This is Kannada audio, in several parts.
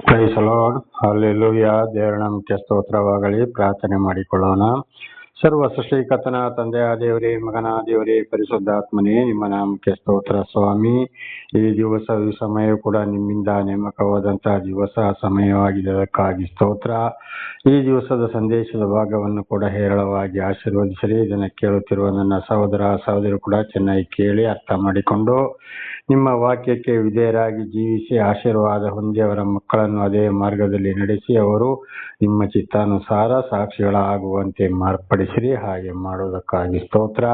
Price lord, hallelujah. ದೇವರ ನಾಮಕ್ಕೆ ಸ್ತೋತ್ರವಾಗಲಿ. ಪ್ರಾರ್ಥನೆ ಮಾಡಿಕೊಳ್ಳೋಣ. ಸರ್ವ ಸೃಷ್ಟಿಕರ್ತನ ತಂದೆಯ ದೇವರೇ, ಮಗನ ದೇವರೇ, ಪರಿಶುದ್ಧಾತ್ಮನೇ, ನಿಮ್ಮ ನಾಮಕ್ಕೆ ಸ್ತೋತ್ರ ಸ್ವಾಮಿ. ಈ ದಿವಸ ಈ ಸಮಯ ಕೂಡ ನಿಮ್ಮಿಂದ ನೇಮಕವಾದಂತಹ ದಿವಸ ಸಮಯವಾಗಿದ್ದಕ್ಕಾಗಿ ಸ್ತೋತ್ರ. ಈ ದಿವಸದ ಸಂದೇಶದ ಭಾಗವನ್ನು ಕೂಡ ಹೇರಳವಾಗಿ ಆಶೀರ್ವದಿಸಲಿ. ಇದನ್ನು ಕೇಳುತ್ತಿರುವ ನನ್ನ ಸಹೋದರ ಸಹೋದರಿ ಕೂಡ ಚೆನ್ನಾಗಿ ಕೇಳಿ ಅರ್ಥ ಮಾಡಿಕೊಂಡು ನಿಮ್ಮ ವಾಕ್ಯಕ್ಕೆ ವಿಧೇಯರಾಗಿ ಜೀವಿಸಿ ಆಶೀರ್ವಾದ ಹೊಂದಿ ಅವರ ಮಕ್ಕಳನ್ನು ಅದೇ ಮಾರ್ಗದಲ್ಲಿ ನಡೆಸಿ ಅವರು ನಿಮ್ಮ ಚಿತ್ತಾನುಸಾರ ಸಾಕ್ಷಿಗಳಾಗುವಂತೆ ಮಾರ್ಪಡಿಸಿರಿ. ಹಾಗೆ ಮಾಡುವುದಕ್ಕಾಗಿ ಸ್ತೋತ್ರ.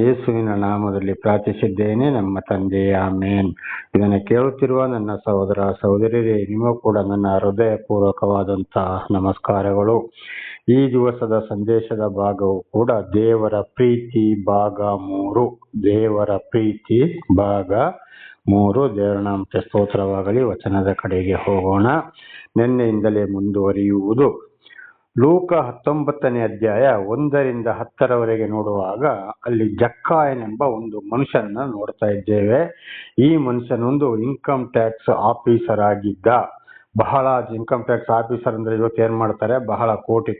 ಯೇಸುವಿನ ನಾಮದಲ್ಲಿ ಪ್ರಾರ್ಥಿಸಿದ್ದೇನೆ, ನಮ್ಮ ತಂದೆ, ಆಮೇನ್. ಇದನ್ನು ಕೇಳುತ್ತಿರುವ ನನ್ನ ಸಹೋದರ ಸಹೋದರಿಯರೇ, ನಿಮಗೂ ಕೂಡ ನನ್ನ ಹೃದಯಪೂರ್ವಕವಾದಂತಹ ನಮಸ್ಕಾರಗಳು. ಈ ದಿವಸದ ಸಂದೇಶದ ಭಾಗವು ಕೂಡ ದೇವರ ಪ್ರೀತಿ ಭಾಗ 3. ದೇವರ ಪ್ರೀತಿ ಭಾಗ 3. ದೇವರ ನಾಮಕ್ಕೆ ಸ್ತೋತ್ರವಾಗಲಿ. ವಚನದ ಕಡೆಗೆ ಹೋಗೋಣ. ನಿನ್ನೆಯಿಂದಲೇ ಮುಂದುವರಿಯುವುದು. ಲೂಕ 19ನೇ ಅಧ್ಯಾಯ 1ರಿಂದ 10ರವರೆಗೆ ನೋಡುವಾಗ ಅಲ್ಲಿ ಜಕ್ಕಾಯನೆಂಬ ಒಂದು ಮನುಷ್ಯನನ್ನ ನೋಡ್ತಾ ಇದ್ದೇವೆ. ಈ ಮನುಷ್ಯನೊಂದು ಇನ್ಕಮ್ ಟ್ಯಾಕ್ಸ್ ಆಫೀಸರ್ ಆಗಿದ್ದ. ಬಹಳ ಇನ್ಕಮ್ ಟ್ಯಾಕ್ಸ್ ಆಫೀಸರ್ ಅಂದ್ರೆ ಇವತ್ತು ಏನ್ ಮಾಡ್ತಾರೆ, ಬಹಳ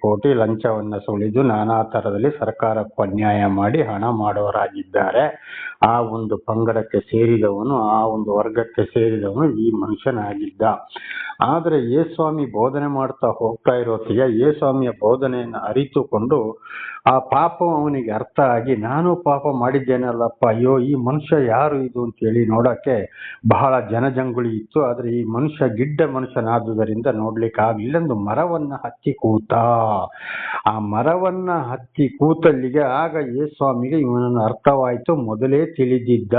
ಕೋಟಿ ಲಂಚವನ್ನ ಸುಳಿದು ನಾನಾ ತರದಲ್ಲಿ ಸರ್ಕಾರಕ್ಕೂ ಅನ್ಯಾಯ ಮಾಡಿ ಹಣ ಮಾಡೋರಾಗಿದ್ದಾರೆ. ಆ ಒಂದು ಪಂಗಡಕ್ಕೆ ಸೇರಿದವನು, ಆ ಒಂದು ವರ್ಗಕ್ಕೆ ಸೇರಿದವನು ಈ ಮನುಷ್ಯನಾಗಿದ್ದ. ಆದ್ರೆ ಯೇಸ್ವಾಮಿ ಬೋಧನೆ ಮಾಡ್ತಾ ಹೋಗ್ತಾ ಇರೋತ್ತಿಗೆ ಯೇಸ್ವಾಮಿಯ ಬೋಧನೆಯನ್ನು ಅರಿತುಕೊಂಡು ಆ ಪಾಪ ಅವನಿಗೆ ಅರ್ಥ ಆಗಿ, ನಾನು ಪಾಪ ಮಾಡಿದ್ದೇನಲ್ಲಪ್ಪ, ಅಯ್ಯೋ ಈ ಮನುಷ್ಯ ಯಾರು ಇದು ಅಂತೇಳಿ ನೋಡಕ್ಕೆ ಬಹಳ ಜನಜಂಗುಳಿ ಇತ್ತು. ಆದ್ರೆ ಈ ಮನುಷ್ಯ ಗಿಡ್ಡ ಮನುಷ್ಯನಾದುದರಿಂದ ನೋಡ್ಲಿಕ್ಕೆ ಆಗ್ಲಿಲ್ಲ. ಒಂದು ಮರವನ್ನ ಹತ್ತಿ ಕೂತ. ಆ ಮರವನ್ನ ಹತ್ತಿ ಕೂತಲ್ಲಿಗೆ ಆಗ ಯೇಸ್ವಾಮಿಗೆ ಇವನನ್ನು ಅರ್ಥವಾಯಿತು. ಮೊದಲೇ ತಿಳಿದಿದ್ದ,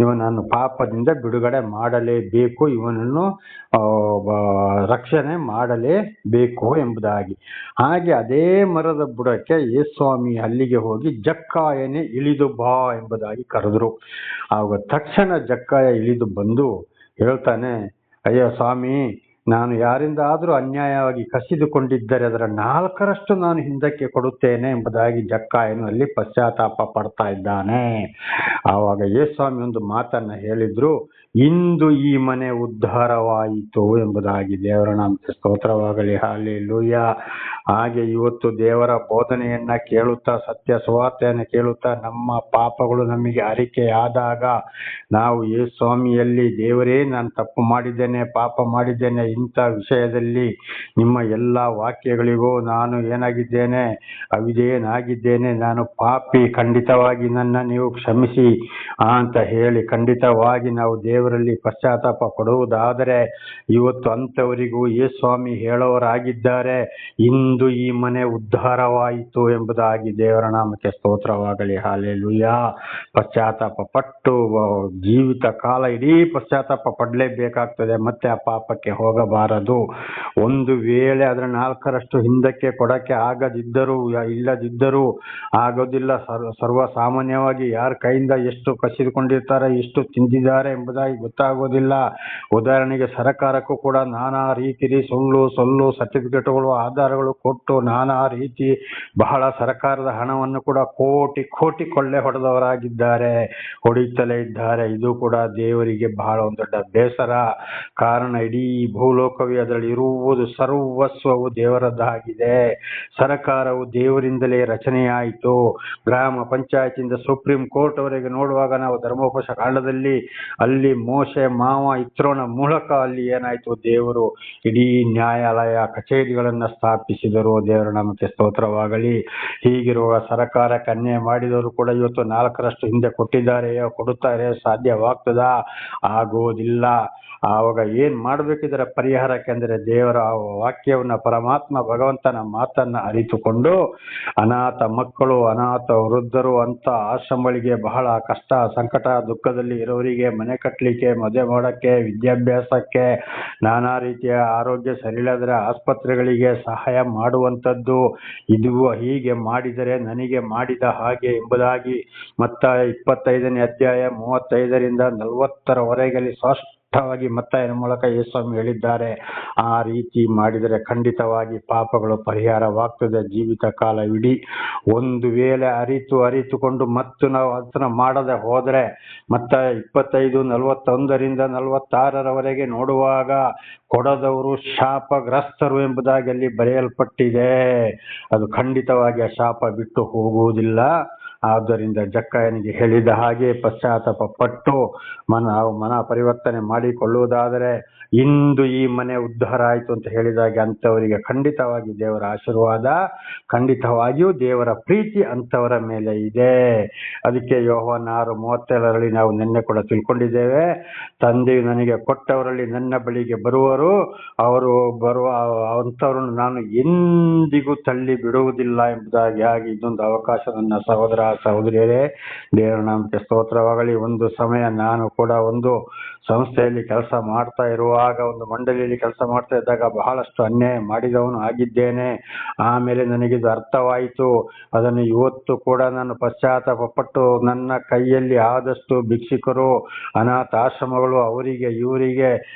ಇವನನ್ನು ಪಾಪದಿಂದ ಬಿಡುಗಡೆ ಮಾಡಲೇಬೇಕು, ಇವನನ್ನು ರಕ್ಷಣೆ ಮಾಡಲೇಬೇಕು ಎಂಬುದಾಗಿ. ಹಾಗೆ ಅದೇ ಮರದ ಬುಡಕ್ಕೆ ಯೇಸ್ವಾಮಿ ಅಲ್ಲಿಗೆ ಹೋಗಿ ಜಕ್ಕಾಯನೇ ಇಳಿದು ಬಾ ಎಂಬುದಾಗಿ ಕರೆದ್ರು. ಆಗ ತಕ್ಷಣ ಜಕ್ಕಾಯ ಇಳಿದು ಬಂದು ಹೇಳ್ತಾನೆ, ಅಯ್ಯೋ ಸ್ವಾಮಿ, ನಾನು ಯಾರಿಂದ ಆದರೂ ಅನ್ಯಾಯವಾಗಿ ಕಸಿದುಕೊಂಡಿದ್ದರೆ ಅದರ 4ರಷ್ಟು ನಾನು ಹಿಂದಕ್ಕೆ ಕೊಡುತ್ತೇನೆ ಎಂಬುದಾಗಿ ಜಕ್ಕಾಯನು ಅಲ್ಲಿ ಪಶ್ಚಾತ್ತಾಪ ಪಡ್ತಾ ಇದ್ದಾನೆ. ಆವಾಗ ಯೇಸ್ವಾಮಿ ಒಂದು ಮಾತನ್ನ ಹೇಳಿದ್ರು, ಇಂದು ಈ ಮನೆ ಉದ್ಧಾರವಾಯಿತು ಎಂಬುದಾಗಿ. ದೇವರ ನಾಮಕ್ಕೆ ಸ್ತೋತ್ರವಾಗಲಿ. ಹಲ್ಲೆಲೂಯಾ. ಹಾಗೆ ಇವತ್ತು ದೇವರ ಬೋಧನೆಯನ್ನ ಕೇಳುತ್ತಾ, ಸತ್ಯ ಸುವಾರ್ತೆಯನ್ನು ಕೇಳುತ್ತಾ ನಮ್ಮ ಪಾಪಗಳು ನಮಗೆ ಅರಿಕೆಯಾದಾಗ ನಾವು ಯೇಸ್ವಾಮಿಯಲ್ಲಿ, ದೇವರೇ ನಾನು ತಪ್ಪು ಮಾಡಿದ್ದೇನೆ, ಪಾಪ ಮಾಡಿದ್ದೇನೆ, ಇಂಥ ವಿಷಯದಲ್ಲಿ ನಿಮ್ಮ ಎಲ್ಲ ವಾಕ್ಯಗಳಿಗೂ ನಾನು ಏನಾಗಿದ್ದೇನೆ, ಅವಿಧೇಯನಾಗಿದ್ದೇನೆ, ನಾನು ಪಾಪಿ, ಖಂಡಿತವಾಗಿ ನನ್ನ ನೀವು ಕ್ಷಮಿಸಿ ಅಂತ ಹೇಳಿ ಖಂಡಿತವಾಗಿ ನಾವು ದೇವರಲ್ಲಿ ಪಶ್ಚಾತ್ತಾಪ ಪಡುವುದಾದರೆ ಇವತ್ತು ಅಂಥವರಿಗೂ ಯೇಸ್ವಾಮಿ ಹೇಳೋರಾಗಿದ್ದಾರೆ, ಇಂದು ಈ ಮನೆ ಉದ್ಧಾರವಾಯಿತು ಎಂಬುದಾಗಿ. ದೇವರ ನಾಮಕ್ಕೆ ಸ್ತೋತ್ರವಾಗಲಿ. ಹಲ್ಲೆಲೂಯಾ. ಪಶ್ಚಾತ್ತಾಪ ಪಟ್ಟು ಜೀವಿತ ಕಾಲ ಇಡೀ ಪಶ್ಚಾತ್ತಾಪ ಪಡಲೇಬೇಕಾಗ್ತದೆ. ಮತ್ತೆ ಆ ಪಾಪಕ್ಕೆ ಹೋಗಬಾರದು. ಒಂದು ವೇಳೆ ಅದರ 4ರಷ್ಟು ಹಿಂದಕ್ಕೆ ಕೊಡಕ್ಕೆ ಇಲ್ಲದಿದ್ದರೂ ಆಗೋದಿಲ್ಲ. ಸರ್ವಸಾಮಾನ್ಯವಾಗಿ ಯಾರ ಕೈಯಿಂದ ಎಷ್ಟು ಕಸಿದುಕೊಂಡಿರ್ತಾರೆ, ಎಷ್ಟು ತಿಂದಿದ್ದಾರೆ ಎಂಬುದಾಗಿ ಗೊತ್ತಾಗೋದಿಲ್ಲ. ಉದಾಹರಣೆಗೆ ಸರ್ಕಾರಕ್ಕೂ ಕೂಡ ನಾನಾ ರೀತಿ ಸುಳ್ಳು ಸರ್ಟಿಫಿಕೇಟ್ಗಳು, ಆಧಾರಗಳು ಕೊಟ್ಟು ನಾನಾ ರೀತಿ ಬಹಳ ಸರ್ಕಾರದ ಹಣವನ್ನು ಕೂಡ ಕೋಟಿ ಕೊಳ್ಳೆ ಹೊಡೆಯುತ್ತಲೇ ಇದ್ದಾರೆ. ಇದು ಕೂಡ ದೇವರಿಗೆ ಬಹಳ ಒಂದು ದೊಡ್ಡ ಬೇಸರ. ಕಾರಣ ಇಡೀ ಭೂಲೋಕವೇ ಅದರಲ್ಲಿ ಇರುವುದು ಸರ್ವಸ್ವವು ದೇವರದ್ದಾಗಿದೆ. ಸರ್ಕಾರವು ದೇವರಿಂದಲೇ ರಚನೆಯಾಯಿತು. ಗ್ರಾಮ ಪಂಚಾಯತಿಂದ ಸುಪ್ರೀಂ ಕೋರ್ಟ್ ವರೆಗೆ ನೋಡುವಾಗ ನಾವು ಧರ್ಮೋಪದೇಶ ಕಾಂಡದಲ್ಲಿ ಅಲ್ಲಿ ಮೋಶೆ, ಮಾವ, ಇತ್ರೋನ ಮೂಲಕ ಅಲ್ಲಿ ಏನಾಯ್ತು, ದೇವರು ಇಡೀ ನ್ಯಾಯಾಲಯ ಕಚೇರಿಗಳನ್ನ ಸ್ಥಾಪಿಸಿದರು. ದೇವರ ನಾಮಕ್ಕೆ ಸ್ತೋತ್ರವಾಗಲಿ. ಹೀಗಿರುವ ಸರ್ಕಾರಕ್ಕೆ ಅನ್ಯಾಯ ಮಾಡಿದವರು ಕೂಡ ಇವತ್ತು 4ರಷ್ಟು ಹಿಂದೆ ಕೊಟ್ಟಿದ್ದಾರೆಯೋ, ಕೊಡುತ್ತಾರೆ, ಸಾಧ್ಯವಾಗ್ತದಾ? ಆಗೋದಿಲ್ಲ. ಆವಾಗ ಏನ್ ಮಾಡ್ಬೇಕಿದರ ಪರಿಹಾರಕ್ಕೆ ಅಂದ್ರೆ ದೇವರ ವಾಕ್ಯವನ್ನ, ಪರಮಾತ್ಮ ಭಗವಂತನ ಮಾತನ್ನ ಅರಿತುಕೊಂಡು ಅನಾಥ ಮಕ್ಕಳು, ಅನಾಥ ವೃದ್ಧರು, ಅಂತ ಆಶ್ರಮಗಳಿಗೆ, ಬಹಳ ಕಷ್ಟ ಸಂಕಟ ದುಃಖದಲ್ಲಿ ಇರೋರಿಗೆ ಮನೆ ಕಟ್ಟಲಿಕ್ಕೆ, ಮದುವೆ ಮಾಡೋಕ್ಕೆ, ವಿದ್ಯಾಭ್ಯಾಸಕ್ಕೆ, ನಾನಾ ರೀತಿಯ ಆರೋಗ್ಯ ಸರಿಯಿಲ್ಲದ್ರೆ ಆಸ್ಪತ್ರೆಗಳಿಗೆ ಸಹಾಯ ಮಾಡುವಂಥದ್ದು. ಇದು ಹೀಗೆ ಮಾಡಿದರೆ ನನಗೆ ಮಾಡಿದ ಹಾಗೆ ಎಂಬುದಾಗಿ ಮತ್ತಾಯ 25ನೇ ಅಧ್ಯಾಯ 35ರಿಂದ 40ರವರೆಗೆ ಸ್ಪಷ್ಟ ಸ್ಪಷ್ಟವಾಗಿ ಮತ್ತಾಯನ ಮೂಲಕ ಯೇಸುಸ್ವಾಮಿ ಹೇಳಿದ್ದಾರೆ. ಆ ರೀತಿ ಮಾಡಿದರೆ ಖಂಡಿತವಾಗಿ ಪಾಪಗಳು ಪರಿಹಾರವಾಗ್ತದೆ ಜೀವಿತ ಕಾಲವಿಡೀ. ಒಂದು ವೇಳೆ ಅರಿತುಕೊಂಡು ಮತ್ತು ನಾವು ಅದನ್ನ ಮಾಡದೆ ಹೋದ್ರೆ ಮತ್ತೆ 25:41-46 ನೋಡುವಾಗ ಕೊಡದವರು ಶಾಪಗ್ರಸ್ತರು ಎಂಬುದಾಗಿ ಅಲ್ಲಿ ಬರೆಯಲ್ಪಟ್ಟಿದೆ. ಅದು ಖಂಡಿತವಾಗಿ ಆ ಶಾಪ ಬಿಟ್ಟು ಹೋಗುವುದಿಲ್ಲ. ಆದ್ದರಿಂದ ಜಕ್ಕಾಯನಿಗೆ ಹೇಳಿದ ಹಾಗೆ ಪಶ್ಚಾತ್ತಾಪ ಪಟ್ಟು ಮನ ಪರಿವರ್ತನೆ ಮಾಡಿಕೊಳ್ಳುವುದಾದರೆ ಇಂದು ಈ ಮನೆ ಉದ್ಧಾರ ಆಯಿತು ಅಂತ ಹೇಳಿದಾಗ ಅಂಥವರಿಗೆ ಖಂಡಿತವಾಗಿ ದೇವರ ಆಶೀರ್ವಾದ, ಖಂಡಿತವಾಗಿಯೂ ದೇವರ ಪ್ರೀತಿ ಅಂಥವರ ಮೇಲೆ ಇದೆ. ಅದಕ್ಕೆ ಯೋಹಾನ 6:37 ನಾವು ನಿನ್ನೆ ಕೂಡ ತಿಳ್ಕೊಂಡಿದ್ದೇವೆ. ತಂದೆಯು ನನಗೆ ಕೊಟ್ಟವರಲ್ಲಿ ನನ್ನ ಬಳಿಗೆ ಬರುವರು, ಅವರು ಅಂಥವ್ರನ್ನು ನಾನು ಎಂದಿಗೂ ತಳ್ಳಿ ಬಿಡುವುದಿಲ್ಲ ಎಂಬುದಾಗಿ. ಹಾಗೆ ಇದೊಂದು ಅವಕಾಶ ನನ್ನ ಸಹೋದರ ಸಹೋದರಿಯರೇ, ದೇವರ ನಾಮಕ್ಕೆ ಸ್ತೋತ್ರವಾಗಲಿ. ಒಂದು ಸಮಯ ನಾನು ಕೂಡ ಒಂದು ಸಂಸ್ಥೆಯಲ್ಲಿ ಕೆಲಸ ಮಾಡ್ತಾ ಇರುವಾಗ, ಒಂದು ಮಂಡಳಿಯಲ್ಲಿ ಕೆಲಸ ಮಾಡ್ತಾ ಇದ್ದಾಗ ಬಹಳಷ್ಟು ಅನ್ಯಾಯ ಮಾಡಿದವನು ಆಗಿದ್ದೇನೆ. ಆಮೇಲೆ ನನಗಿದು ಅರ್ಥವಾಯಿತು. ಅದನ್ನು ಇವತ್ತು ಕೂಡ ನಾನು ಪಶ್ಚಾತ್ತಾಪ ಪಟ್ಟು ನನ್ನ ಕೈಯಲ್ಲಿ ಆದಷ್ಟು ಭಿಕ್ಷುಕರು, ಅನಾಥಾಶ್ರಮಗಳು, ಅವರಿಗೆ ಇವರಿಗೆ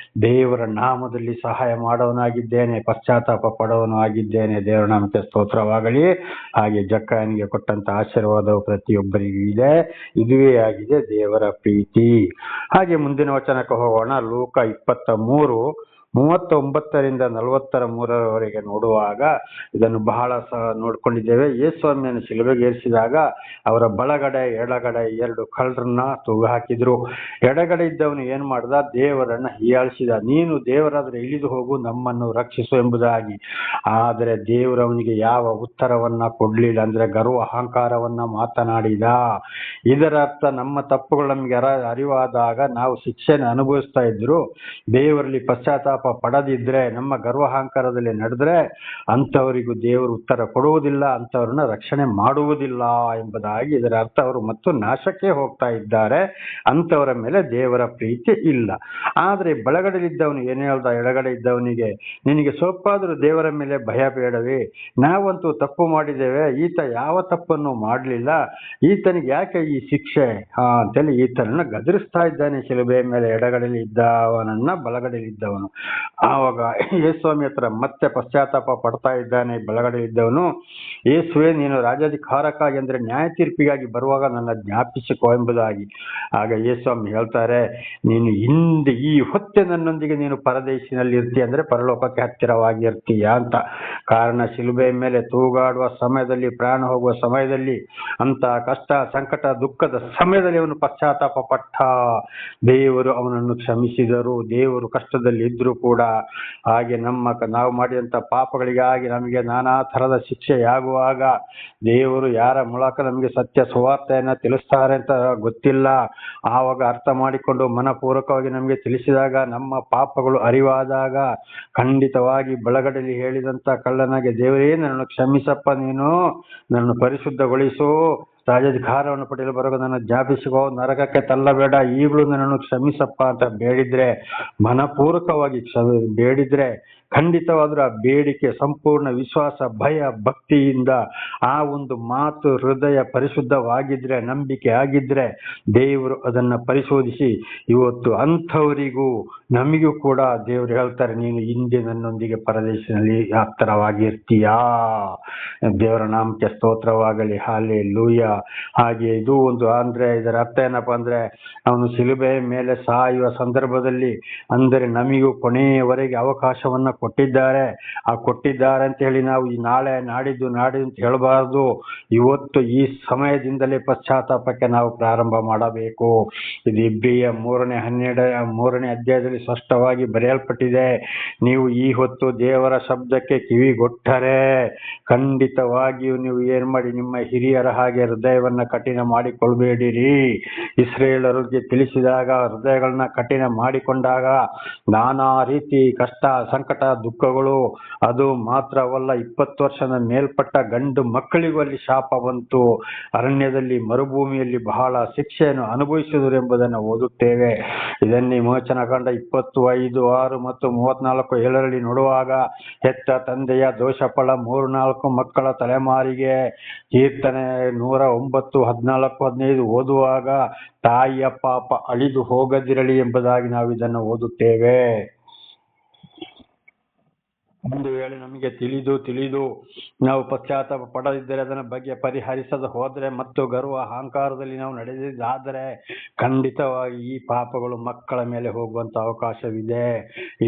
ದೇವರ ನಾಮದಲ್ಲಿ ಸಹಾಯ ಮಾಡೋನಾಗಿದ್ದೇನೆ, ಪಶ್ಚಾತ್ತಾಪ ಪಡೋನು ಆಗಿದ್ದೇನೆ. ದೇವರ ನಾಮಕ್ಕೆ ಸ್ತೋತ್ರವಾಗಲಿ. ಹಾಗೆ ಜಕ್ಕಾಯನಿಗೆ ಕೊಟ್ಟಂತ ಆಶೀರ್ವಾದವು ಪ್ರತಿಯೊಬ್ಬರಿಗೂ ಇದೆ. ಇದುವೇ ಆಗಿದೆ ದೇವರ ಪ್ರೀತಿ. ಹಾಗೆ ಮುಂದಿನ ವಚನಕ್ಕೆ ಹೋಗೋಣ. ಲೂಕ 23:39-43 ನೋಡುವಾಗ ಇದನ್ನು ಬಹಳ ನೋಡ್ಕೊಂಡಿದ್ದೇವೆ. ಯೇಸುಸ್ವಾಮಿಯನ್ನು ಶಿಲುಬೆಗೆ ಏರಿಸಿದಾಗ ಅವರ ಬಲಗಡೆ ಎಡಗಡೆ 2 ಕಳ್ಳರನ್ನ ತೂಗು ಹಾಕಿದ್ರು. ಎಡಗಡೆ ಇದ್ದವನು ಏನ್ ಮಾಡ್ದ? ದೇವರನ್ನ ಹೀಯಾಳಿಸಿದ, ನೀನು ದೇವರಾದ್ರೆ ಇಳಿದು ಹೋಗು, ನಮ್ಮನ್ನು ರಕ್ಷಿಸು ಎಂಬುದಾಗಿ. ಆದರೆ ದೇವರು ಅವನಿಗೆ ಯಾವ ಉತ್ತರವನ್ನ ಕೊಡ್ಲಿಲ್ಲ. ಅಂದ್ರೆ ಗರ್ವ ಅಹಂಕಾರವನ್ನ ಮಾತನಾಡಿದ. ಇದರ ಅರ್ಥ ನಮ್ಮ ತಪ್ಪುಗಳು ನಮ್ಗೆ ಅರಿವಾದಾಗ ನಾವು ಶಿಕ್ಷೆನ ಅನುಭವಿಸ್ತಾ ಇದ್ರು, ದೇವರಲ್ಲಿ ಪಶ್ಚಾತ್ತಾಪ ಪಡದಿದ್ರೆ, ನಮ್ಮ ಗರ್ವಹಂಕಾರದಲ್ಲಿ ನಡೆದ್ರೆ ಅಂಥವರಿಗೂ ದೇವರು ಉತ್ತರ ಕೊಡುವುದಿಲ್ಲ, ಅಂಥವ್ರನ್ನ ರಕ್ಷಣೆ ಮಾಡುವುದಿಲ್ಲ ಎಂಬುದಾಗಿ ಇದರ ಅರ್ಥ. ಅವರು ಮತ್ತು ನಾಶಕ್ಕೆ ಹೋಗ್ತಾ ಇದ್ದಾರೆ, ಅಂಥವರ ಮೇಲೆ ದೇವರ ಪ್ರೀತಿ ಇಲ್ಲ. ಆದ್ರೆ ಬಲಗಡೆಲಿದ್ದವನು ಏನ್ ಹೇಳ್ದ? ಎಡಗಡೆ ಇದ್ದವನಿಗೆ, ನಿನಗೆ ಸ್ವಲ್ಪಾದ್ರೂ ದೇವರ ಮೇಲೆ ಭಯ ಬೇಡವೇ? ನಾವಂತೂ ತಪ್ಪು ಮಾಡಿದ್ದೇವೆ, ಈತ ಯಾವ ತಪ್ಪನ್ನು ಮಾಡಲಿಲ್ಲ, ಈತನಿಗೆ ಯಾಕೆ ಈ ಶಿಕ್ಷೆ ಅಂತೇಳಿ ಈತನನ್ನ ಗದರಿಸ್ತಾ ಇದ್ದಾನೆ ಶಿಲುಬೆ ಮೇಲೆ. ಎಡಗಡೆಯಲ್ಲಿ ಇದ್ದವನನ್ನ ಬಲಗಡೆಯಲ್ಲಿ ಇದ್ದವನು. ಆವಾಗ ಯೇಸುಸ್ವಾಮಿ ಹತ್ರ ಮತ್ತೆ ಪಶ್ಚಾತ್ತಾಪ ಪಡ್ತಾ ಇದ್ದಾನೆ ಬಲಗಡೆ ಇದ್ದವನು. ಯೇಸುವೆ, ನೀನು ರಾಜ್ಯಾಧಿಕಾರಕ್ಕಾಗಿ ಅಂದ್ರೆ ನ್ಯಾಯ ತೀರ್ಪಿಗಾಗಿ ಬರುವಾಗ ನನ್ನ ಜ್ಞಾಪಿಸಿಕೋ ಎಂಬುದಾಗಿ. ಆಗ ಯೇಸುಸ್ವಾಮಿ ಹೇಳ್ತಾರೆ, ನೀನು ಹಿಂದೆ ಈ ಹೊತ್ತೆ ನನ್ನೊಂದಿಗೆ ನೀನು ಪರದೇಶಿನಲ್ಲಿ ಇರ್ತೀಯ, ಅಂದ್ರೆ ಪರಲೋಕಕ್ಕೆ ಹತ್ತಿರವಾಗಿ ಇರ್ತೀಯ ಅಂತ. ಕಾರಣ ಶಿಲುಬೆ ಮೇಲೆ ತೂಗಾಡುವ ಸಮಯದಲ್ಲಿ, ಪ್ರಾಣ ಹೋಗುವ ಸಮಯದಲ್ಲಿ, ಅಂತ ಕಷ್ಟ ಸಂಕಟ ದುಃಖದ ಸಮಯದಲ್ಲಿ ಅವನು ಪಶ್ಚಾತ್ತಾಪ ಪಟ್ಟ. ದೇವರು ಅವನನ್ನು ಕ್ಷಮಿಸಿದರು. ದೇವರು ಕಷ್ಟದಲ್ಲಿ ಇದ್ರು ಕೂಡ. ಹಾಗೆ ನಾವು ಮಾಡಿದಂತ ಪಾಪಗಳಿಗಾಗಿ ನಮಗೆ ನಾನಾ ತರದ ಶಿಕ್ಷೆಯಾಗುವಾಗ ದೇವರು ಯಾರ ಮೂಲಕ ನಮಗೆ ಸತ್ಯ ಸುವಾರ್ತೆಯನ್ನ ತಿಳಿಸ್ತಾರೆ ಅಂತ ಗೊತ್ತಿಲ್ಲ. ಆವಾಗ ಅರ್ಥ ಮಾಡಿಕೊಂಡು ಮನಪೂರ್ವಕವಾಗಿ ನಮಗೆ ತಿಳಿಸಿದಾಗ, ನಮ್ಮ ಪಾಪಗಳು ಅರಿವಾದಾಗ ಖಂಡಿತವಾಗಿ ಬಲಗಡೆಯಲ್ಲಿ ಹೇಳಿದಂತ ಕಳ್ಳನಾಗೆ, ದೇವರೇ ನನ್ನನ್ನು ಕ್ಷಮಿಸಪ್ಪ, ನೀನು ನನ್ನನ್ನು ಪರಿಶುದ್ಧಗೊಳಿಸು, ರಾಜ್ಯಾಧಿಕಾರವನ್ನು ಪಡೆಯಲು ಬರೋದು ನನ್ನ ಜ್ಞಾಪಿಸಿಕೋ, ನರಕಕ್ಕೆ ತಳ್ಳಬೇಡ, ಈಗಲೂ ನನ್ನನ್ನು ಕ್ಷಮಿಸಪ್ಪ ಅಂತ ಬೇಡಿದ್ರೆ, ಮನಪೂರ್ವಕವಾಗಿ ಬೇಡಿದ್ರೆ ಖಂಡಿತವಾದ್ರೂ ಆ ಬೇಡಿಕೆ ಸಂಪೂರ್ಣ ವಿಶ್ವಾಸ, ಭಯ, ಭಕ್ತಿಯಿಂದ ಆ ಒಂದು ಮಾತು ಹೃದಯ ಪರಿಶುದ್ಧವಾಗಿದ್ರೆ, ನಂಬಿಕೆ ಆಗಿದ್ರೆ, ದೇವರು ಅದನ್ನ ಪರಿಶೋಧಿಸಿ ಇವತ್ತು ಅಂಥವರಿಗೂ ನಮಗೂ ಕೂಡ ದೇವರು ಹೇಳ್ತಾರೆ, ನೀನು ಹಿಂದೆ ನನ್ನೊಂದಿಗೆ ಪರದೇಶದಲ್ಲಿ ಹತ್ತಿರವಾಗಿರ್ತೀಯಾ. ದೇವರ ನಾಮಕ್ಕೆ ಸ್ತೋತ್ರವಾಗಲಿ. ಹಲ್ಲೆಲೂಯಾ. ಹಾಗೆ ಇದು ಒಂದು ಅಂದ್ರೆ ಇದರ ಅರ್ಥ ಏನಪ್ಪಾ ಅಂದ್ರೆ, ಅವನು ಶಿಲುಬೆ ಮೇಲೆ ಸಾಯುವ ಸಂದರ್ಭದಲ್ಲಿ ಅಂದರೆ ನಮಗೂ ಕೊನೆಯವರೆಗೆ ಅವಕಾಶವನ್ನ ಕೊಟ್ಟಿದ್ದಾರೆ ಅಂತ ಹೇಳಿ ನಾವು ಈ ನಾಳೆ ನಾಡಿದ್ದು ಅಂತ ಹೇಳಬಾರದು. ಇವತ್ತು ಈ ಸಮಯದಿಂದಲೇ ಪಶ್ಚಾತ್ತಾಪಕ್ಕೆ ನಾವು ಪ್ರಾರಂಭ ಮಾಡಬೇಕು. ಇದು ಇಬ್ರಿಯ 3ನೇ ಅಧ್ಯಾಯದಲ್ಲಿ ಸ್ಪಷ್ಟವಾಗಿ ಬರೆಯಲ್ಪಟ್ಟಿದೆ. ನೀವು ಈ ಹೊತ್ತು ದೇವರ ಶಬ್ದಕ್ಕೆ ಕಿವಿಗೊಟ್ಟರೆ ಖಂಡಿತವಾಗಿಯೂ ನೀವು ಏನ್ ಮಾಡಿ, ನಿಮ್ಮ ಹಿರಿಯರ ಹಾಗೆ ಹೃದಯವನ್ನ ಕಠಿಣ ಮಾಡಿಕೊಳ್ಬೇಡಿರಿ. ಇಸ್ರೇಲರಿಗೆ ತಿಳಿಸಿದಾಗ ಹೃದಯಗಳನ್ನ ಕಠಿಣ ಮಾಡಿಕೊಂಡಾಗ ನಾನಾ ರೀತಿ ಕಷ್ಟ ಸಂಕಟ ದುಃಖಗಳು, ಅದು ಮಾತ್ರವಲ್ಲ 20 ವರ್ಷದ ಮೇಲ್ಪಟ್ಟ ಗಂಡು ಮಕ್ಕಳಿಗೂ ಅಲ್ಲಿ ಶಾಪ ಬಂತು. ಅರಣ್ಯದಲ್ಲಿ ಮರುಭೂಮಿಯಲ್ಲಿ ಬಹಳ ಶಿಕ್ಷೆಯನ್ನು ಅನುಭವಿಸಿದರು ಎಂಬುದನ್ನು ಓದುತ್ತೇವೆ. ಇದನ್ನೇ ಮೋಚನ ಕಂಡ 25:6 ಮತ್ತು 34 14:7 ನೋಡುವಾಗ, ಹೆತ್ತ ತಂದೆಯ ದೋಷಫಲ 3-4 ಮಕ್ಕಳ ತಲೆಮಾರಿಗೆ, ಕೀರ್ತನೆ 109:14-15 ಓದುವಾಗ, ತಾಯಿಯ ಪಾಪ ಅಳಿದು ಹೋಗದಿರಲಿ ಎಂಬುದಾಗಿ ನಾವು ಇದನ್ನು ಓದುತ್ತೇವೆ. ಒಂದು ವೇಳೆ ನಮಗೆ ತಿಳಿದು ನಾವು ಪಶ್ಚಾತ್ತಾಪ ಪಡದಿದ್ದರೆ, ಅದನ್ನ ಬಗ್ಗೆ ಪರಿಹರಿಸದೆ ಹೋದರೆ ಮತ್ತು ಗರ್ವ ಅಹಂಕಾರದಲ್ಲಿ ನಾವು ನಡೆದಿದ್ದಾದರೆ, ಖಂಡಿತವಾಗಿ ಈ ಪಾಪಗಳು ಮಕ್ಕಳ ಮೇಲೆ ಹೋಗುವಂತ ಅವಕಾಶವಿದೆ.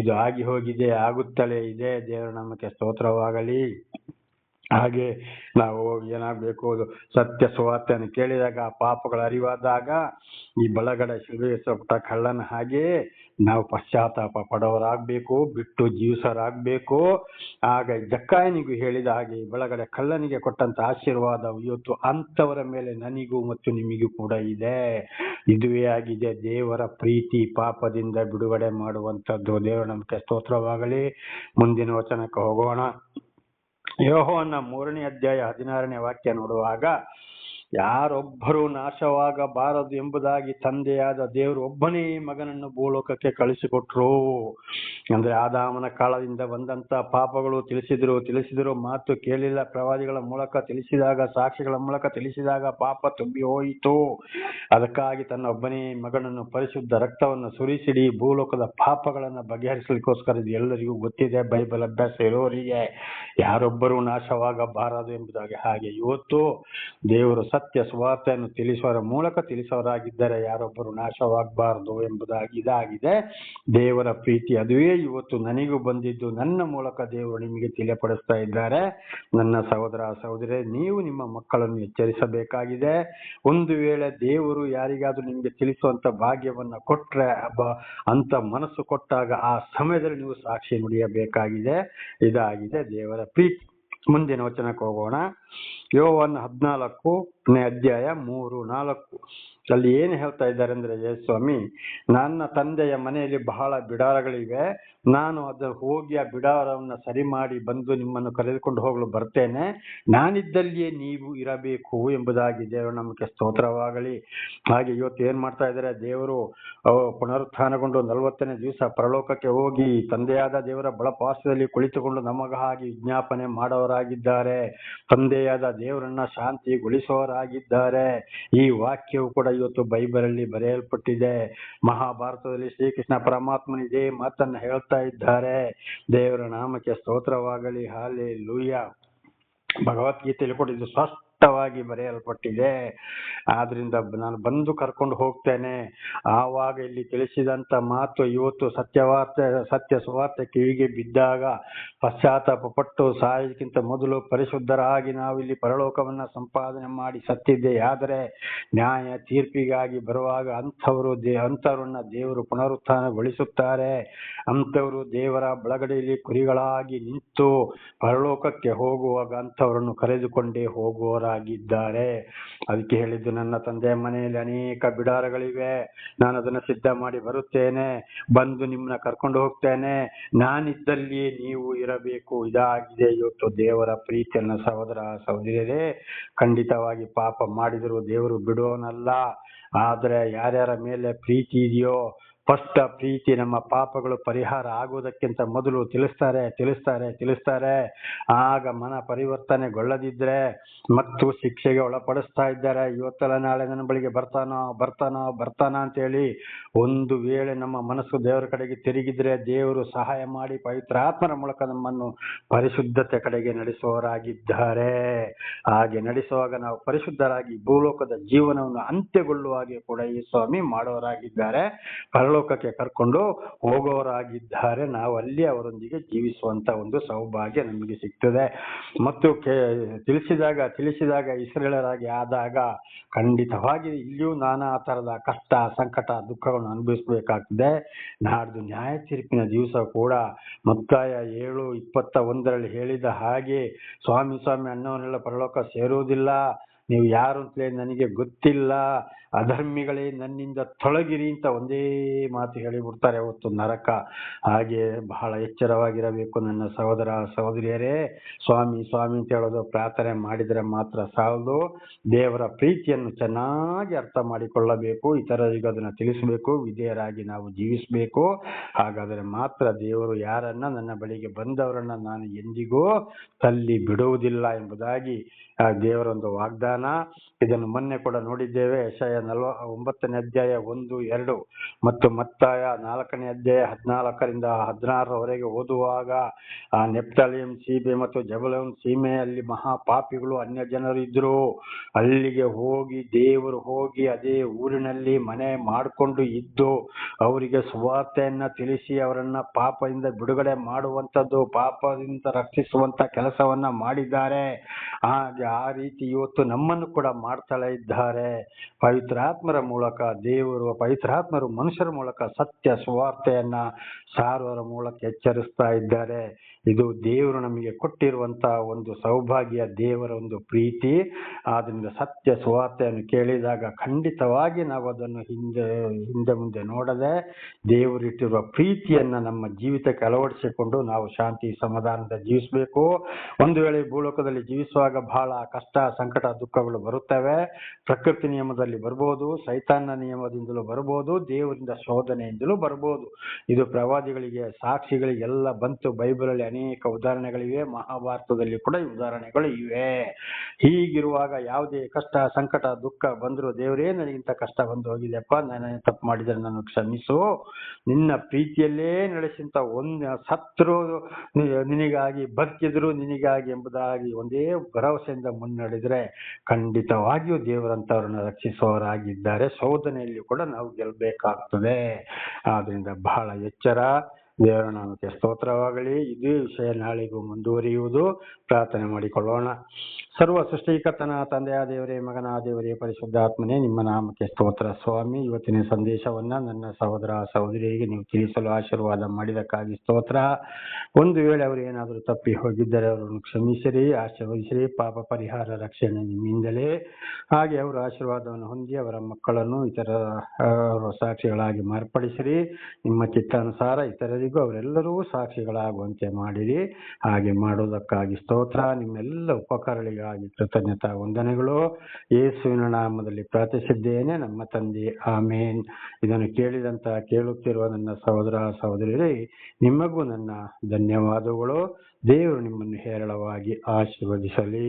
ಇದು ಆಗಿ ಹೋಗಿದೆ, ಆಗುತ್ತಲೇ ಇದೆ. ದೇವರ ನಾಮಕ್ಕೆ ಸ್ತೋತ್ರವಾಗಲಿ. ಹಾಗೆ ನಾವು ಏನಾಗಬೇಕು, ಸತ್ಯ ಸುವಾರ್ತೆಯನ್ನು ಕೇಳಿದಾಗ, ಪಾಪಗಳ ಅರಿವಾದಾಗ, ಈ ಬಳಗಡೆ ಶಿಲುಬೆಸಲ್ಪಟ್ಟ ಕಳ್ಳನ ಹಾಗೆ ನಾವು ಪಶ್ಚಾತ್ತಾಪ ಪಡೋರಾಗಬೇಕು, ಬಿಟ್ಟು ಜೀವಿಸೋರಾಗಬೇಕು. ಆಗ ಜಕ್ಕಾಯನಿಗೂ ಹೇಳಿದ ಹಾಗೆ, ಬಳಗಡೆ ಕಳ್ಳನಿಗೆ ಕೊಟ್ಟಂತ ಆಶೀರ್ವಾದ ಇವತ್ತು ಅಂಥವರ ಮೇಲೆ ನನಗೂ ಮತ್ತು ನಿಮಗೂ ಕೂಡ ಇದೆ. ಇದುವೇ ಆಗಿದೆ ದೇವರ ಪ್ರೀತಿ, ಪಾಪದಿಂದ ಬಿಡುಗಡೆ ಮಾಡುವಂಥದ್ದು. ದೇವರ ನಮಗೆ ಸ್ತೋತ್ರವಾಗಲಿ. ಮುಂದಿನ ವಚನಕ್ಕೆ ಹೋಗೋಣ. ಯೋಹಾನ 3ನೇ ಅಧ್ಯಾಯ 16ನೇ ವಾಕ್ಯ ನೋಡುವಾಗ, ಯಾರೊಬ್ಬರೂ ನಾಶವಾಗಬಾರದು ಎಂಬುದಾಗಿ ತಂದೆಯಾದ ದೇವರು ಒಬ್ಬನೇ ಮಗನನ್ನು ಭೂಲೋಕಕ್ಕೆ ಕಳಿಸಿಕೊಟ್ರು. ಅಂದ್ರೆ ಆದಾಮನ ಕಾಲದಿಂದ ಬಂದಂತ ಪಾಪಗಳು ತಿಳಿಸಿದ್ರು, ಮಾತು ಕೇಳಿಲ್ಲ, ಪ್ರವಾದಿಗಳ ಮೂಲಕ ತಿಳಿಸಿದಾಗ, ಸಾಕ್ಷಿಗಳ ಮೂಲಕ ತಿಳಿಸಿದಾಗ ಪಾಪ ತುಂಬಿ ಹೋಯಿತು. ಅದಕ್ಕಾಗಿ ತನ್ನ ಒಬ್ಬನೇ ಮಗನನ್ನು, ಪರಿಶುದ್ಧ ರಕ್ತವನ್ನು ಸುರಿಸಿಡಿ ಭೂಲೋಕದ ಪಾಪಗಳನ್ನು ಬಗೆಹರಿಸಲಿಕ್ಕೋಸ್ಕರ. ಇದು ಎಲ್ಲರಿಗೂ ಗೊತ್ತಿದೆ, ಬೈಬಲ್ ಅಭ್ಯಾಸ ಇರೋರಿಗೆ. ಯಾರೊಬ್ಬರೂ ನಾಶವಾಗಬಾರದು ಎಂಬುದಾಗಿ. ಹಾಗೆ ಇವತ್ತು ದೇವರು ಸತ್ಯ ಸುವಾರ್ತೆಯನ್ನು ತಿಳಿಸುವ ಮೂಲಕ ತಿಳಿಸೋರಾಗಿದ್ದಾರೆ, ಯಾರೊಬ್ಬರು ನಾಶವಾಗಬಾರದು ಎಂಬುದಾಗಿ. ಇದಾಗಿದೆ ದೇವರ ಪ್ರೀತಿ. ಅದುವೇ ಇವತ್ತು ನನಗೂ ಬಂದಿದ್ದು, ನನ್ನ ಮೂಲಕ ದೇವರು ನಿಮಗೆ ತಿಳಿಯಪಡಿಸ್ತಾ ಇದ್ದಾರೆ. ನನ್ನ ಸಹೋದರ ಸಹೋದರಿ, ನೀವು ನಿಮ್ಮ ಮಕ್ಕಳನ್ನು ಎಚ್ಚರಿಸಬೇಕಾಗಿದೆ. ಒಂದು ವೇಳೆ ದೇವರು ಯಾರಿಗಾದ್ರೂ ನಿಮಗೆ ತಿಳಿಸುವಂತ ಭಾಗ್ಯವನ್ನ ಕೊಟ್ರೆ, ಅಂತ ಮನಸ್ಸು ಕೊಟ್ಟಾಗ ಆ ಸಮಯದಲ್ಲಿ ನೀವು ಸಾಕ್ಷಿ ನುಡಿಯಬೇಕಾಗಿದೆ. ಇದಾಗಿದೆ ದೇವರ ಪ್ರೀತಿ. ಮುಂದಿನ ವಚನಕ್ಕೆ ಹೋಗೋಣ. ಯೋಹಾನ 14ನೇ ಅಧ್ಯಾಯ 3-4 ಅಲ್ಲಿ ಏನು ಹೇಳ್ತಾ ಇದ್ದಾರೆ ಅಂದ್ರೆ, ಯೇಸುಸ್ವಾಮಿ, ನನ್ನ ತಂದೆಯ ಮನೆಯಲ್ಲಿ ಬಹಳ ಬಿಡಾರಗಳಿವೆ, ನಾನು ಅದನ್ನು ಹೋಗಿ ಆ ಬಿಡಾರವನ್ನು ಸರಿ ಮಾಡಿ ಬಂದು ನಿಮ್ಮನ್ನು ಕರೆದುಕೊಂಡು ಹೋಗಲು ಬರ್ತೇನೆ, ನಾನಿದ್ದಲ್ಲಿಯೇ ನೀವು ಇರಬೇಕು ಎಂಬುದಾಗಿ. ದೇವರು ನಮಗೆ ಸ್ತೋತ್ರವಾಗಲಿ. ಹಾಗೆ ಇವತ್ತು ಏನ್ ಮಾಡ್ತಾ ಇದ್ದಾರೆ, ದೇವರು ಪುನರುತ್ಥಾನಗೊಂಡು 40ನೇ ದಿವಸ ಪರಲೋಕಕ್ಕೆ ಹೋಗಿ ತಂದೆಯಾದ ದೇವರ ಬಲಪಾರ್ಶ್ವದಲ್ಲಿ ಕುಳಿತುಕೊಂಡು ನಮಗಾಗಿ ವಿಜ್ಞಾಪನೆ ಮಾಡೋರಾಗಿದ್ದಾರೆ. ತಂದೆಯಾದ ದೇವರನ್ನ ಶಾಂತಿಗೊಳಿಸೋರಾಗಿದ್ದಾರೆ. ಈ ವಾಕ್ಯವು ಕೂಡ ಇವತ್ತು ಬೈಬಲಲ್ಲಿ ಬರೆಯಲ್ಪಟ್ಟಿದೆ. ಮಹಾಭಾರತದಲ್ಲಿ ಶ್ರೀಕೃಷ್ಣ ಪರಮಾತ್ಮನ ಇದೇ ಮಾತನ್ನ ಹೇಳ್ತಾ ಇದ್ದಾರೆ. ದೇವರ ನಾಮಕ್ಕೆ ಸ್ತೋತ್ರವಾಗಲಿ. ಹಲ್ಲೆಲೂಯಾ. ಭಗವದ್ಗೀತೆಯಲ್ಲಿ ಕೂಡ ಇದು ಸ್ಪಷ್ಟವಾಗಿ ಬರೆಯಲ್ಪಟ್ಟಿದೆ. ಆದ್ರಿಂದ ನಾನು ಬಂದು ಕರ್ಕೊಂಡು ಹೋಗ್ತೇನೆ. ಆವಾಗ ಇಲ್ಲಿ ತಿಳಿಸಿದಂತ ಮಾತು ಇವತ್ತು ಸತ್ಯ ಸುವಾರ್ತೆ ಕಿವಿಗೆ ಬಿದ್ದಾಗ ಪಶ್ಚಾತ್ತಾಪ ಪಟ್ಟು ಸಾಯೋದಕ್ಕಿಂತ ಮೊದಲು ಪರಿಶುದ್ಧರಾಗಿ ನಾವು ಇಲ್ಲಿ ಪರಲೋಕವನ್ನ ಸಂಪಾದನೆ ಮಾಡಿ ಸತ್ತಿದ್ದೆ ಆದರೆ ನ್ಯಾಯ ತೀರ್ಪಿಗಾಗಿ ಬರುವಾಗ ಅಂಥವ್ರನ್ನ ದೇವರು ಪುನರುತ್ಥಾನಗೊಳಿಸುತ್ತಾರೆ. ಅಂಥವರು ದೇವರ ಬಳಗಡೆಯಲ್ಲಿ ಕುರಿಗಳಾಗಿ ನಿಂತು ಪರಲೋಕಕ್ಕೆ ಹೋಗುವಾಗ ಅಂಥವರನ್ನು ಕರೆದುಕೊಂಡೇ ಹೋಗುವವರಾಗಿದ್ದಾರೆ. ಅದಕ್ಕೆ ಹೇಳಿದ್ದು, ನನ್ನ ತಂದೆಯ ಮನೆಯಲ್ಲಿ ಅನೇಕ ಬಿಡಾರಗಳಿವೆ, ನಾನು ಅದನ್ನು ಸಿದ್ಧ ಮಾಡಿ ಬರುತ್ತೇನೆ, ಬಂದು ನಿಮ್ಮನ್ನ ಕರ್ಕೊಂಡು ಹೋಗ್ತೇನೆ, ನಾನಿದ್ದಲ್ಲಿ ನೀವು ಇರಬೇಕು. ಇದಾಗಿದೆ ಇವತ್ತು ದೇವರ ಪ್ರೀತಿಯನ್ನ. ಸಹೋದರ ಸಹೋದರಿಯರೇ, ಖಂಡಿತವಾಗಿ ಪಾಪ ಮಾಡಿದರೂ ದೇವರು ಬಿಡೋನಲ್ಲ. ಆದ್ರೆ ಯಾರ್ಯಾರ ಮೇಲೆ ಪ್ರೀತಿ ಇದೆಯೋ, ಫಸ್ಟ್ ಪ್ರೀತಿ ನಮ್ಮ ಪಾಪಗಳು ಪರಿಹಾರ ಆಗುವುದಕ್ಕಿಂತ ಮೊದಲು ತಿಳಿಸ್ತಾರೆ. ಆಗ ಮನ ಪರಿವರ್ತನೆಗೊಳ್ಳದಿದ್ರೆ ಮತ್ತು ಶಿಕ್ಷೆಗೆ ಒಳಪಡಿಸ್ತಾ ಇದ್ದಾರೆ. ಇವತ್ತೆಲ್ಲ ನಾಳೆ ನನ್ನ ಬಳಿಗೆ ಬರ್ತಾನ ಅಂತೇಳಿ ಒಂದು ವೇಳೆ ನಮ್ಮ ಮನಸ್ಸು ದೇವರ ಕಡೆಗೆ ತಿರುಗಿದ್ರೆ ದೇವರು ಸಹಾಯ ಮಾಡಿ ಪವಿತ್ರಾತ್ಮರ ಮೂಲಕ ನಮ್ಮನ್ನು ಪರಿಶುದ್ಧತೆ ಕಡೆಗೆ ನಡೆಸುವವರಾಗಿದ್ದಾರೆ. ಹಾಗೆ ನಡೆಸುವಾಗ ನಾವು ಪರಿಶುದ್ಧರಾಗಿ ಭೂಲೋಕದ ಜೀವನವನ್ನು ಅಂತ್ಯಗೊಳ್ಳುವ ಹಾಗೆ ಕೂಡ ಈ ಸ್ವಾಮಿ ಮಾಡೋರಾಗಿದ್ದಾರೆ. ಪರಲೋಕಕ್ಕೆ ಕರ್ಕೊಂಡು ಹೋಗೋರಾಗಿದ್ದಾರೆ. ನಾವು ಅಲ್ಲಿ ಅವರೊಂದಿಗೆ ಜೀವಿಸುವಂತ ಒಂದು ಸೌಭಾಗ್ಯ ನಮಗೆ ಸಿಗ್ತದೆ. ಮತ್ತು ತಿಳಿಸಿದಾಗ ಇಸ್ರೇಲರಾಗಿ ಆದಾಗ ಖಂಡಿತವಾಗಿ ಇಲ್ಲಿಯೂ ನಾನಾ ತರದ ಕಷ್ಟ, ಸಂಕಟ, ದುಃಖಗಳನ್ನು ಅನುಭವಿಸಬೇಕಾಗ್ತದೆ. ನಾಡ್ದು ನ್ಯಾಯ ತೀರ್ಪಿನ ದಿವಸ ಕೂಡ ಮತ್ತಾಯ 7:21 ಹೇಳಿದ ಹಾಗೆ, ಸ್ವಾಮಿ ಅನ್ನೋನೆಲ್ಲ ಪರಲೋಕ ಸೇರುವುದಿಲ್ಲ, ನೀವು ಯಾರು ಅಂತಲೇ ನನಗೆ ಗೊತ್ತಿಲ್ಲ, ಅಧರ್ಮಿಗಳೇ ನನ್ನಿಂದ ತೊಲಗಿರಿ ಅಂತ ಒಂದೇ ಮಾತು ಹೇಳಿಬಿಡ್ತಾರೆ ಹೊತ್ತು ನರಕ. ಹಾಗೆ ಬಹಳ ಎಚ್ಚರವಾಗಿರಬೇಕು ನನ್ನ ಸಹೋದರ ಸಹೋದರಿಯರೇ. ಸ್ವಾಮಿ ಸ್ವಾಮಿ ಅಂತ ಹೇಳೋದು ಪ್ರಾರ್ಥನೆ ಮಾಡಿದರೆ ಮಾತ್ರ ಸಾಲದು. ದೇವರ ಪ್ರೀತಿಯನ್ನು ಚೆನ್ನಾಗಿ ಅರ್ಥ ಮಾಡಿಕೊಳ್ಳಬೇಕು, ಇತರರಿಗೂ ಅದನ್ನು ತಿಳಿಸಬೇಕು, ವಿಧೇಯರಾಗಿ ನಾವು ಜೀವಿಸಬೇಕು. ಹಾಗಾದರೆ ಮಾತ್ರ ದೇವರು ಯಾರನ್ನ ನನ್ನ ಬಳಿಗೆ ಬಂದವರನ್ನ ನಾನು ಎಂದಿಗೂ ತಳ್ಳಿ ಬಿಡುವುದಿಲ್ಲ ಎಂಬುದಾಗಿ ದೇವರೊಂದು ವಾಗ್ದಾನ. ಇದನ್ನು ಮೊನ್ನೆ ಕೂಡ ನೋಡಿದ್ದೇವೆ. ಯೆಶಾಯ 49ನೇ ಅಧ್ಯಾಯ 1, 2 ಮತ್ತು ಮತ್ತಾಯ 4ನೇ ಅಧ್ಯಾಯ 14ರಿಂದ 16ರವರೆಗೆ ಓದುವಾಗ ಆ ನೆಫ್ತಾಲಿಮ್ ಸೀಬೆ ಮತ್ತು ಜಬುಲೂನ್ ಸೀಮೆಯಲ್ಲಿ ಮಹಾಪಾಪಿಗಳು ಅನ್ಯ ಜನರು ಇದ್ರು. ಅಲ್ಲಿಗೆ ದೇವರು ಹೋಗಿ ಅದೇ ಊರಿನಲ್ಲಿ ಮನೆ ಮಾಡಿಕೊಂಡು ಇದ್ದು ಅವರಿಗೆ ಸುವಾರ್ತೆಯನ್ನ ತಿಳಿಸಿ ಅವರನ್ನ ಪಾಪದಿಂದ ಬಿಡುಗಡೆ ಮಾಡುವಂಥದ್ದು, ಪಾಪದಿಂದ ರಕ್ಷಿಸುವಂತ ಕೆಲಸವನ್ನ ಮಾಡಿದ್ದಾರೆ. ಹಾಗೆ ಆ ರೀತಿ ಇವತ್ತು ನಮ್ಮನ್ನು ಕೂಡ ಮಾಡ್ತಾ ಇದ್ದಾರೆ. ಪವಿತ್ರಾತ್ಮರ ಮೂಲಕ ಪವಿತ್ರಾತ್ಮರು ಮನುಷ್ಯರ ಮೂಲಕ ಸತ್ಯ ಸುವಾರ್ತೆಯನ್ನ ಸಾರುವರ ಮೂಲಕ ಎಚ್ಚರಿಸ್ತಾ ಇದ್ದಾರೆ. ಇದು ದೇವರು ನಮಗೆ ಕೊಟ್ಟಿರುವಂತಹ ಒಂದು ಸೌಭಾಗ್ಯ, ದೇವರ ಒಂದು ಪ್ರೀತಿ. ಆದ್ರಿಂದ ಸತ್ಯ ಸುವಾರ್ತೆಯನ್ನು ಕೇಳಿದಾಗ ಖಂಡಿತವಾಗಿ ನಾವು ಅದನ್ನು ಹಿಂದೆ ಮುಂದೆ ನೋಡದೆ ದೇವರಿಟ್ಟಿರುವ ಪ್ರೀತಿಯನ್ನ ನಮ್ಮ ಜೀವಿತಕ್ಕೆ ಅಳವಡಿಸಿಕೊಂಡು ನಾವು ಶಾಂತಿ ಸಮಾಧಾನದ ಜೀವಿಸಬೇಕು. ಒಂದು ವೇಳೆ ಭೂಲೋಕದಲ್ಲಿ ಜೀವಿಸುವಾಗ ಬಹಳ ಕಷ್ಟ, ಸಂಕಟ, ದುಃಖಗಳು ಬರುತ್ತವೆ. ಪ್ರಕೃತಿ ನಿಯಮದಲ್ಲಿ ಬರ್ಬೋದು, ಸೈತಾನ ನಿಯಮದಿಂದಲೂ ಬರ್ಬೋದು, ದೇವರಿಂದ ಶೋಧನೆಯಿಂದಲೂ ಬರ್ಬೋದು. ಇದು ಪ್ರವಾದಿಗಳಿಗೆ, ಸಾಕ್ಷಿಗಳಿಗೆಲ್ಲ ಬಂತು. ಬೈಬಲಲ್ಲಿ ಅನೇಕ ಉದಾಹರಣೆಗಳಿವೆ, ಮಹಾಭಾರತದಲ್ಲಿ ಕೂಡ ಉದಾಹರಣೆಗಳು ಇವೆ. ಹೀಗಿರುವಾಗ ಯಾವುದೇ ಕಷ್ಟ, ಸಂಕಟ, ದುಃಖ ಬಂದರೂ ದೇವರೇ ನನಗಿಂತ ಕಷ್ಟ ಬಂದು ಹೋಗಿದೆಯಪ್ಪ, ನಾನು ತಪ್ಪು ಮಾಡಿದರೆ ನಾನು ಕ್ಷಮಿಸು, ನಿನ್ನ ಪ್ರೀತಿಯಲ್ಲೇ ನಡೆಸಿಂತ ಸತ್ರು ನಿನಗಾಗಿ, ಬದುಕಿದ್ರು ನಿನಗಾಗಿ ಎಂಬುದಾಗಿ ಒಂದೇ ಭರವಸೆಯಿಂದ ಮುನ್ನಡೆದ್ರೆ ಖಂಡಿತವಾಗಿಯೂ ದೇವರಂತವ್ರನ್ನ ರಕ್ಷಿಸುವವರಾಗಿದ್ದಾರೆ. ಶೋಧನೆಯಲ್ಲಿ ಕೂಡ ನಾವು ಗೆಲ್ಲಬೇಕಾಗ್ತದೆ. ಆದ್ರಿಂದ ಬಹಳ ಎಚ್ಚರ. ದೇವರ ನಾಮಕ್ಕೆ ಸ್ತೋತ್ರವಾಗಲಿ. ಇದೇ ವಿಷಯ ನಾಳೆಗೂ ಮುಂದುವರಿಯುವುದು. ಪ್ರಾರ್ಥನೆ ಮಾಡಿಕೊಳ್ಳೋಣ. ಸರ್ವ ಸೃಷ್ಟಿಕರ್ತನ ತಂದೆಯ ದೇವರೇ, ಮಗನ ದೇವರೇ, ಪರಿಶುದ್ಧಾತ್ಮನೇ, ನಿಮ್ಮ ನಾಮಕ್ಕೆ ಸ್ತೋತ್ರ ಸ್ವಾಮಿ. ಇವತ್ತಿನ ಸಂದೇಶವನ್ನ ನನ್ನ ಸಹೋದರ ಸಹೋದರಿಯರಿಗೆ ನೀವು ತಿಳಿಸಲು ಆಶೀರ್ವಾದ ಮಾಡಿದಕ್ಕಾಗಿ ಸ್ತೋತ್ರ. ಒಂದು ವೇಳೆ ಅವರು ಏನಾದರೂ ತಪ್ಪಿ ಹೋಗಿದ್ದರೆ ಅವರನ್ನು ಕ್ಷಮಿಸಿರಿ, ಆಶೀರ್ವದಿಸಿರಿ. ಪಾಪ ಪರಿಹಾರ ರಕ್ಷಣೆ ನಿಮ್ಮಿಂದಲೇ. ಹಾಗೆ ಅವರು ಆಶೀರ್ವಾದವನ್ನು ಹೊಂದಿ ಅವರ ಮಕ್ಕಳನ್ನು ಇತರ ಸಾಕ್ಷಿಗಳಾಗಿ ಮಾರ್ಪಡಿಸಿರಿ. ನಿಮ್ಮ ಚಿತ್ತಾನುಸಾರ ಇತರರಿಗೂ ಅವರೆಲ್ಲರೂ ಸಾಕ್ಷಿಗಳಾಗುವಂತೆ ಮಾಡಿರಿ. ಹಾಗೆ ಮಾಡುವುದಕ್ಕಾಗಿ ಸ್ತೋತ್ರ. ನಿಮ್ಮೆಲ್ಲ ಉಪಕಾರಗಳಿಗಾಗಿ ಕೃತಜ್ಞತಾ ವಂದನೆಗಳು. ಯೇಸುವಿನ ನಾಮದಲ್ಲಿ ಪ್ರಾರ್ಥಿಸಿದ್ದೇನೆ ನಮ್ಮ ತಂದೆ, ಆಮೇನ್. ಇದನ್ನು ಕೇಳುತ್ತಿರುವ ನನ್ನ ಸಹೋದರ ಸಹೋದರಿಯರೇ, ನಿಮಗೂ ನನ್ನ ಧನ್ಯವಾದಗಳು. ದೇವರು ನಿಮ್ಮನ್ನು ಹೇರಳವಾಗಿ ಆಶೀರ್ವದಿಸಲಿ.